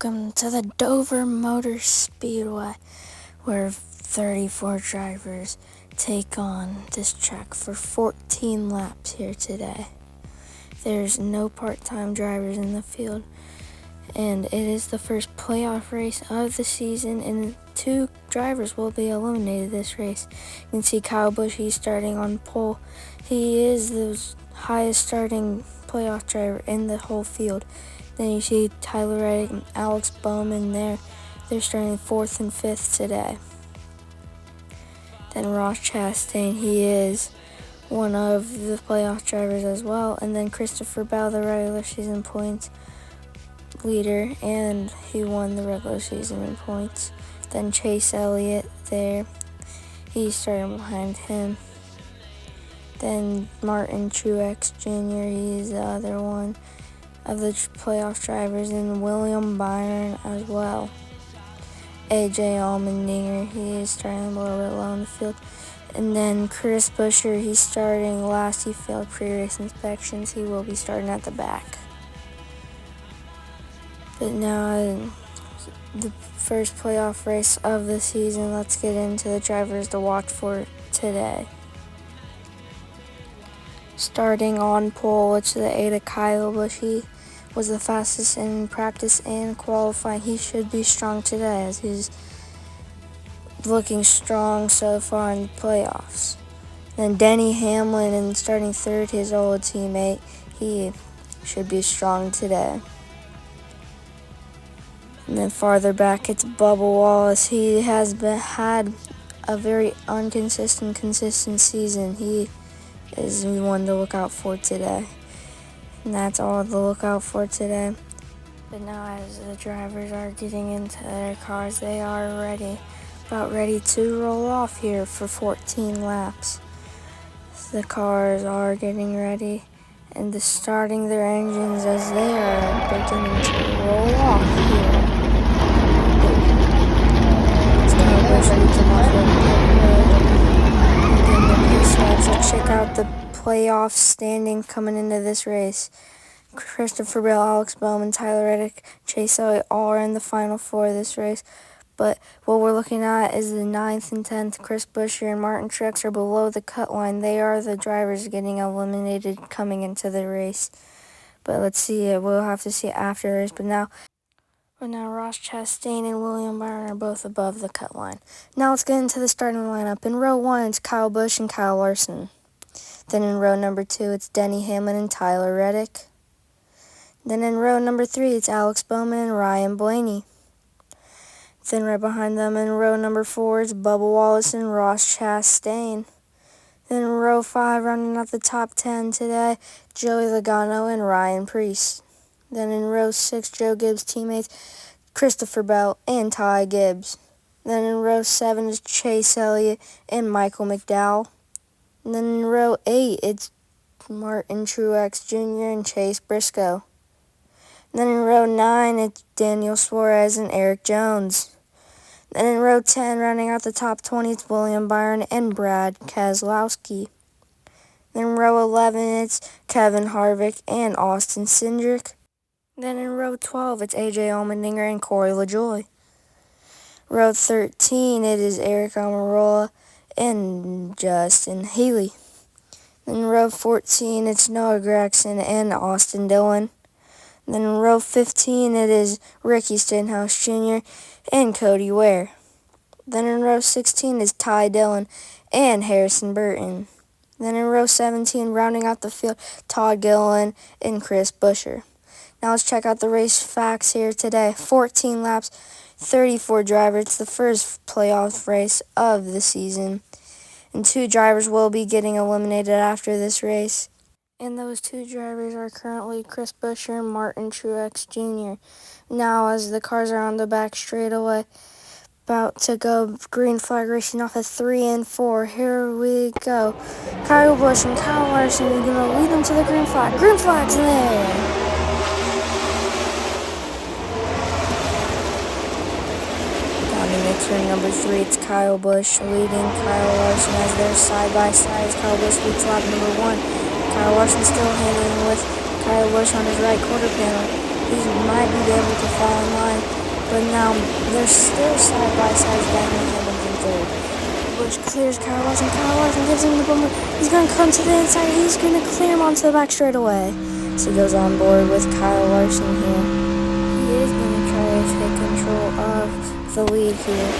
Welcome to the Dover Motor Speedway, where 34 drivers take on this track for 14 laps here today. There's no part-time drivers in the field, and it is the first playoff race of the season, and 2 drivers will be eliminated this race. You can see Kyle Busch, he's starting on pole. He is the highest starting playoff driver in the whole field. Then you see Tyler Reddick and Alex Bowman there. They're starting 4th and 5th today. Then Ross Chastain, he is one of the playoff drivers as well. And then Christopher Bell, the regular season points leader, and he won the regular season in points. Then Chase Elliott there, he's starting behind him. Then Martin Truex Jr., he's the other one of the playoff drivers, and William Byron as well. AJ Allmendinger, he is starting a little bit low in the field. And then Chris Buescher, he's starting last. He failed pre-race inspections. He will be starting at the back. But now, the first playoff race of the season, let's get into the drivers to watch for today. Starting on pole, which the 8 of Kyle Busch, he was the fastest in practice and qualifying. He should be strong today, as he's looking strong so far in the playoffs. Then Denny Hamlin, in starting 3rd, his old teammate, he should be strong today. And then farther back, it's Bubba Wallace. He has had a very consistent season. He is one to look out for today. And that's all to look out for today. But now, as the drivers are getting into their cars, they are about ready to roll off here for 14 laps. The cars are getting ready and starting their engines as they are beginning to roll off here. It's kind of ready to come off the pit road. So check out the playoff standing coming into this race. Christopher Bell, Alex Bowman, Tyler Reddick, Chase Elliott, all are in the final 4 of this race. But what we're looking at is the 9th and 10th. Chris Buescher and Martin Truex are below the cut line. They are the drivers getting eliminated coming into the race. But let's see it. We'll have to see it after the race. But now Ross Chastain and William Byron are both above the cut line. Now let's get into the starting lineup. In row 1, it's Kyle Busch and Kyle Larson. Then in row number 2, it's Denny Hamlin and Tyler Reddick. Then in row number 3, it's Alex Bowman and Ryan Blaney. Then right behind them in row number 4, it's Bubba Wallace and Ross Chastain. Then in row 5, rounding out the top 10 today, Joey Logano and Ryan Preece. Then in row 6, Joe Gibbs' teammates, Christopher Bell and Ty Gibbs. Then in row 7 is Chase Elliott and Michael McDowell. And then in row 8, it's Martin Truex Jr. and Chase Briscoe. And then in row 9, it's Daniel Suarez and Eric Jones. Then in row 10, rounding out the top 20, it's William Byron and Brad Keselowski. Then in row 11, it's Kevin Harvick and Austin Cindric. Then in row 12, it's AJ Allmendinger and Corey LaJoie. Row 13, it is Eric Almirola and Justin Haley. Then in row 14, it's Noah Gragson and Austin Dillon. Then in row 15, it is Ricky Stenhouse Jr. and Cody Ware. Then in row 16 is Ty Dillon and Harrison Burton. Then in row 17, rounding out the field, Todd Gilliland and Chris Buescher. Now let's check out the race facts here today. 14 laps, 34 drivers. It's the first playoff race of the season. And 2 drivers will be getting eliminated after this race. And those 2 drivers are currently Chris Buescher and Martin Truex Jr. Now, as the cars are on the back straightaway, about to go green flag racing off of 3 and 4. Here we go. Kyle Busch and Kyle Larson are going to lead them to the green flag. Green flag's there. Turn number 3, it's Kyle Busch leading Kyle Larson as they're side by side. Kyle Busch leads lap number 1. Kyle Larson still handling with Kyle Busch on his right quarter panel. He might be able to fall in line, but now they're still side by side. Daniel Hamlin's in third. Busch clears Kyle Larson. Kyle Larson gives him the bumper. He's going to come to the inside. He's going to clear him onto the back straightaway. So he goes on board with Kyle Larson here. He is going to try to take control of the lead here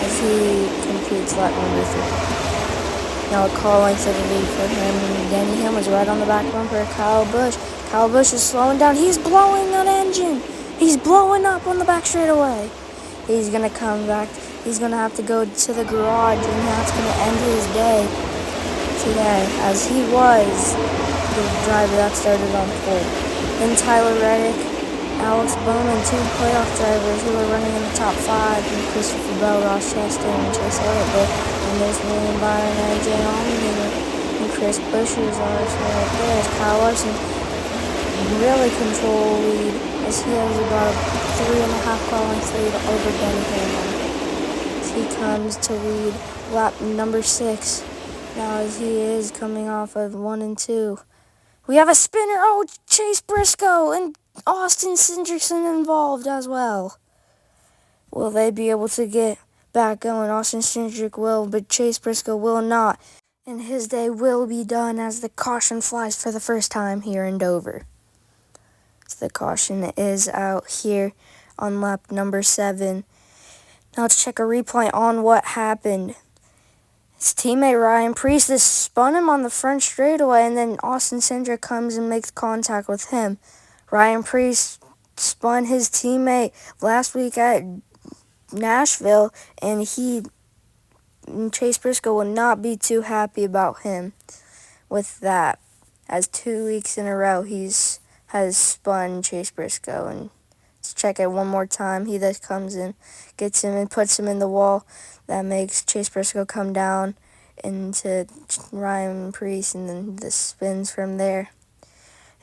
as he completes lap number 3. Now a car length of the lead for him. Danny Hamlin's right on the back bumper. Kyle Busch. Kyle Busch is slowing down. He's blowing an engine. He's blowing up on the back straightaway. He's going to come back. He's going to have to go to the garage, and that's going to end his day today, as he was the driver that started on pole. Then Tyler Reddick, Alex Bowman, 2 playoff drivers who are running in the top 5, and Christopher Bell, Ross Chastain, and Chase Elliott there. And there's William Byron, AJ Allmendinger, and Chris Buescher's also right there. As Kyle Larson really control lead, as he has about a 3.5 car length lead over Denny Hamlin. He comes to lead lap number 6 now, as he is coming off of 1 and 2. We have a spinner. Oh, Chase Briscoe and Austin Cindricson involved as well. Will they be able to get back going? Austin Cindric will, but Chase Briscoe will not. And his day will be done as the caution flies for the first time here in Dover. So the caution is out here on lap number 7. Now let's check a replay on what happened. His teammate Ryan Preece spun him on the front straightaway, and then Austin Cindric comes and makes contact with him. Ryan Preece spun his teammate last week at Nashville, and Chase Briscoe will not be too happy about him with that, as 2 weeks in a row has spun Chase Briscoe. And let's check it one more time. He just comes in, gets him, and puts him in the wall. That makes Chase Briscoe come down into Ryan Preece, and then the spins from there.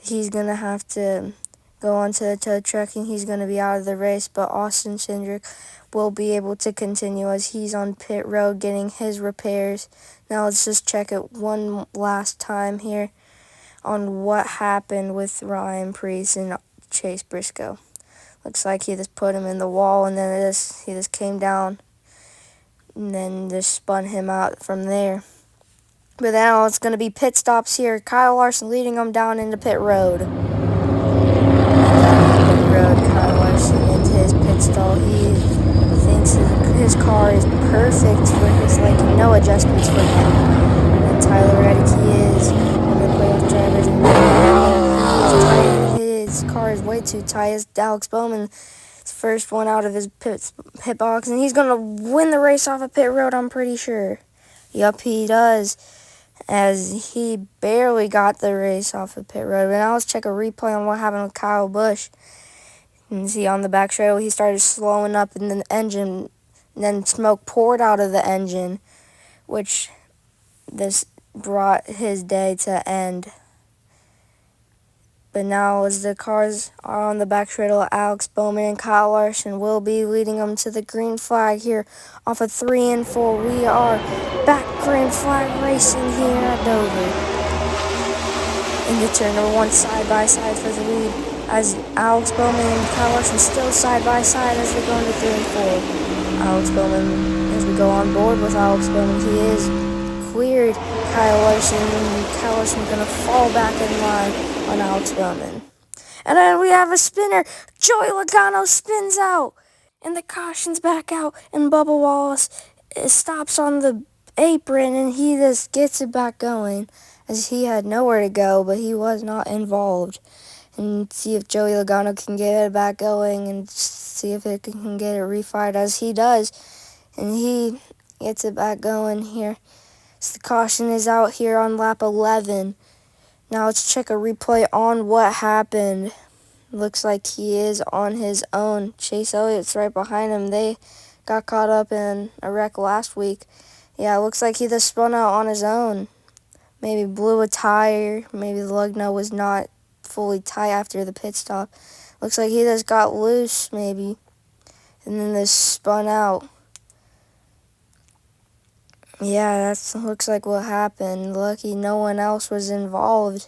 He's going to have to go onto the tow truck, and he's going to be out of the race, but Austin Cindric will be able to continue as he's on pit road getting his repairs. Now let's just check it one last time here on what happened with Ryan Preece and Chase Briscoe. Looks like he just put him in the wall, and then he just came down and then just spun him out from there. But now it's going to be pit stops here. Kyle Larson leading him down into pit road. Kyle Larson into his pit stall. He thinks his car is perfect for his liking. No adjustments for him. And Tyler Reddick, he is one of the playoff drivers, and his car is way too tight. As Alex Bowman, first one out of his pit box, and he's going to win the race off of pit road, I'm pretty sure. Yup, he does, as he barely got the race off of pit road. But now let's check a replay on what happened with Kyle Busch. You can see on the back straightaway, he started slowing up in the engine, and then smoke poured out of the engine, which this brought his day to end. But now, as the cars are on the back straightaway, Alex Bowman and Kyle Larson will be leading them to the green flag here off of 3 and 4. We are back green flag racing here at Dover. Into turn number 1, side by side for the lead, as Alex Bowman and Kyle Larson still side by side as they go into 3 and 4. Alex Bowman, as we go on board with Alex Bowman, he is cleared Kyle Larson, and Kyle Larson is going to fall back in line on Alex Bowman. And then we have a spinner. Joey Logano spins out, and the caution's back out, and Bubba Wallace stops on the apron, and he just gets it back going, as he had nowhere to go, but he was not involved. And see if Joey Logano can get it back going, and see if it can get it refired, as he does, and he gets it back going here. So the caution is out here on lap 11. Now let's check a replay on what happened. Looks like he is on his own. Chase Elliott's right behind him. They got caught up in a wreck last week. Yeah, it looks like he just spun out on his own. Maybe blew a tire. Maybe the lug nut was not fully tight after the pit stop. Looks like he just got loose, maybe, and then just spun out. Yeah, that looks like what happened. Lucky no one else was involved.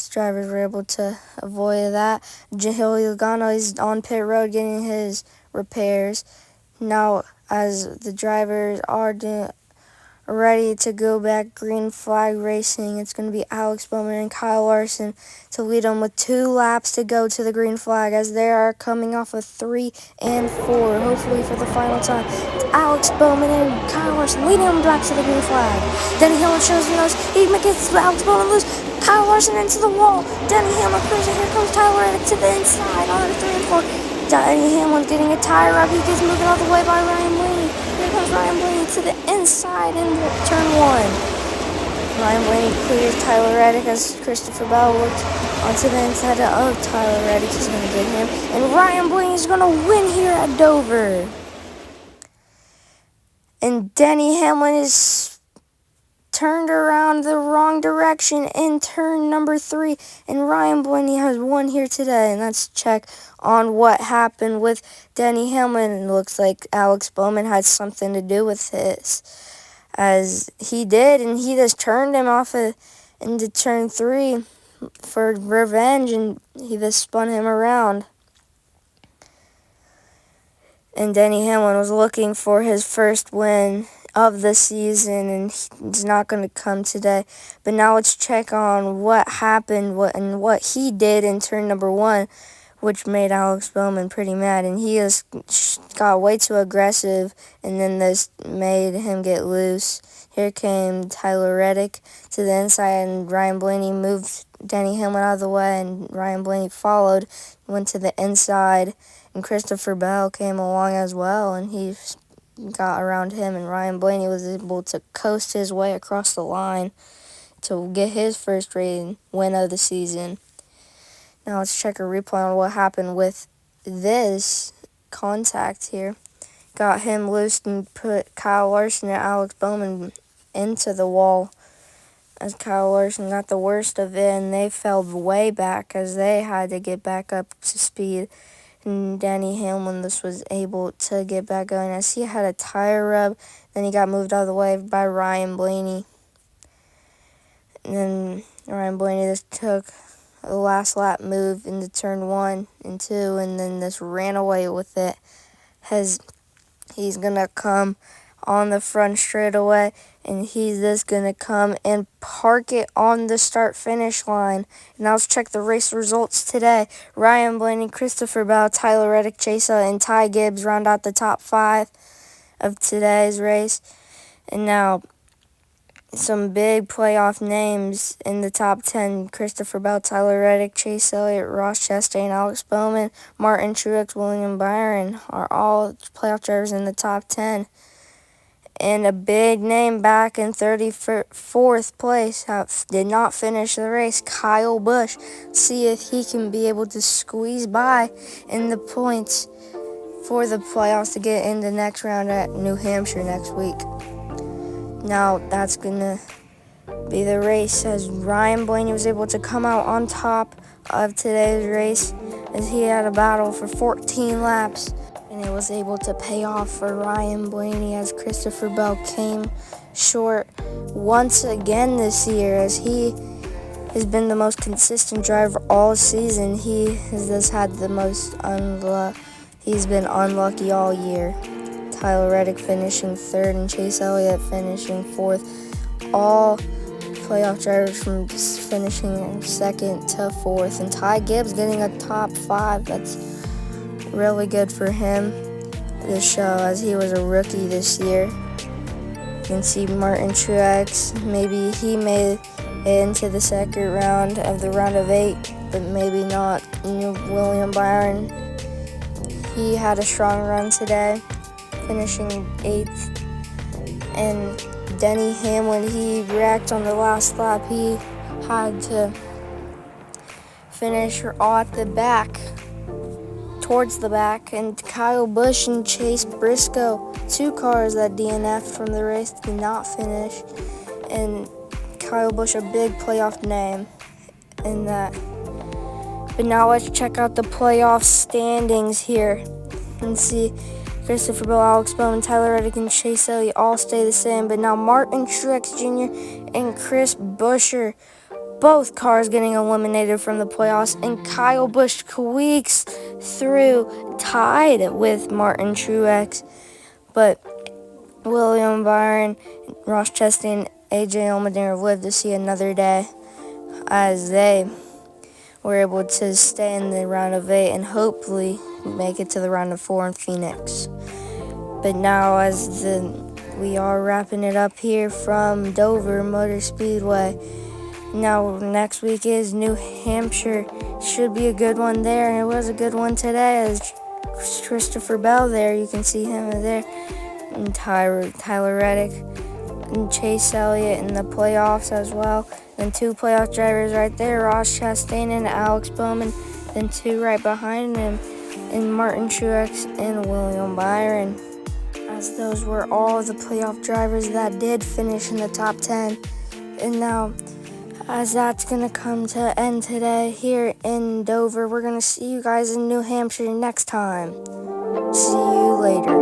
His drivers were able to avoid that. Joey Logano is on pit road getting his repairs. Now, as the drivers are ready to go back green flag racing, it's going to be Alex Bowman and Kyle Larson to lead them with 2 laps to go to the green flag as they are coming off of 3 and 4, hopefully for the final time. It's Alex Bowman and Kyle Larson leading them back to the green flag. Denny Hamlin shows the nose. He gets Alex Bowman loose. Kyle Larson into the wall. Denny Hamlin cruising. Here comes Tyler Reddick to the inside on the 3 and 4. Denny Hamlin's getting a tire up. He gets moved out of the way by Ryan Blaney. Here comes Ryan Blaney to the inside in turn 1. Ryan Blaney clears Tyler Reddick as Christopher Bell looks onto the inside of Tyler Reddick. He's going to get him. And Ryan Blaney is going to win here at Dover. And Denny Hamlin is turned around the wrong direction in turn number 3, and Ryan Blaney has won here today. And let's check on what happened with Denny Hamlin. It looks like Alex Bowman had something to do with this, as he did, and he just turned him off into turn 3 for revenge, and he just spun him around. And Denny Hamlin was looking for his first win of the season, and he's not going to come today. But now let's check on what happened and what he did in turn number 1, which made Alex Bowman pretty mad. And he just got way too aggressive, and then this made him get loose. Here came Tyler Reddick to the inside, and Ryan Blaney moved Denny Hamlin out of the way, and Ryan Blaney followed, went to the inside, and Christopher Bell came along as well, and he got around him, and Ryan Blaney was able to coast his way across the line to get his first win of the season. Now let's check a replay on what happened with this contact here. Got him loose and put Kyle Larson and Alex Bowman into the wall, as Kyle Larson got the worst of it, and they fell way back as they had to get back up to speed. And Denny Hamlin was able to get back going as he had a tire rub. Then he got moved out of the way by Ryan Blaney. And then Ryan Blaney just took a last lap move into turn 1 and 2, and then just ran away with it. He's going to come on the front straightaway, and he's just going to come and park it on the start-finish line. And now let's check the race results today. Ryan Blaney, Christopher Bell, Tyler Reddick, Chase and Ty Gibbs round out the top 5 of today's race. And now some big playoff names in the top 10. Christopher Bell, Tyler Reddick, Chase Elliott, Ross Chastain, Alex Bowman, Martin Truex, William Byron are all playoff drivers in the top 10. And a big name back in 34th place did not finish the race, Kyle Busch. See if he can be able to squeeze by in the points for the playoffs to get in the next round at New Hampshire next week. Now that's going to be the race, as Ryan Blaney was able to come out on top of today's race as he had a battle for 14 laps. And it was able to pay off for Ryan Blaney as Christopher Bell came short once again this year, as he has been the most consistent driver all season. He has just had the most he's been unlucky all year. Tyler Reddick finishing 3rd and Chase Elliott finishing 4th. All playoff drivers from finishing 2nd to 4th. And Ty Gibbs getting a top 5. That's really good for him this show, as he was a rookie this year. You can see Martin Truex, maybe he made it into the second round of the round of 8, but maybe not. William Byron, he had a strong run today, finishing 8th. And Denny Hamlin, he wrecked on the last lap. He had to finish at the back, towards the back, and Kyle Busch and Chase Briscoe, 2 cars that DNF'd from the race, did not finish. And Kyle Busch, a big playoff name in that. But now let's check out the playoff standings here and see. Christopher Bell, Alex Bowman, Tyler Reddick, and Chase Elliott all stay the same. But now Martin Truex Jr. and Chris Buescher both cars getting eliminated from the playoffs, and Kyle Busch squeaks through, tied with Martin Truex. But William Byron, Ross Chastain, AJ Allmendinger lived to see another day, as they were able to stay in the round of 8 and hopefully make it to the round of 4 in Phoenix. But now, as we are wrapping it up here from Dover Motor Speedway, now next week is New Hampshire. Should be a good one there, and it was a good one today, as Christopher Bell there, you can see him there, and Tyler Reddick and Chase Elliott in the playoffs as well. Then 2 playoff drivers right there, Ross Chastain and Alex Bowman. Then 2 right behind him, and Martin Truex and William Byron. As those were all the playoff drivers that did finish in the top 10. And now, as that's going to come to end today here in Dover, we're going to see you guys in New Hampshire next time. See you later.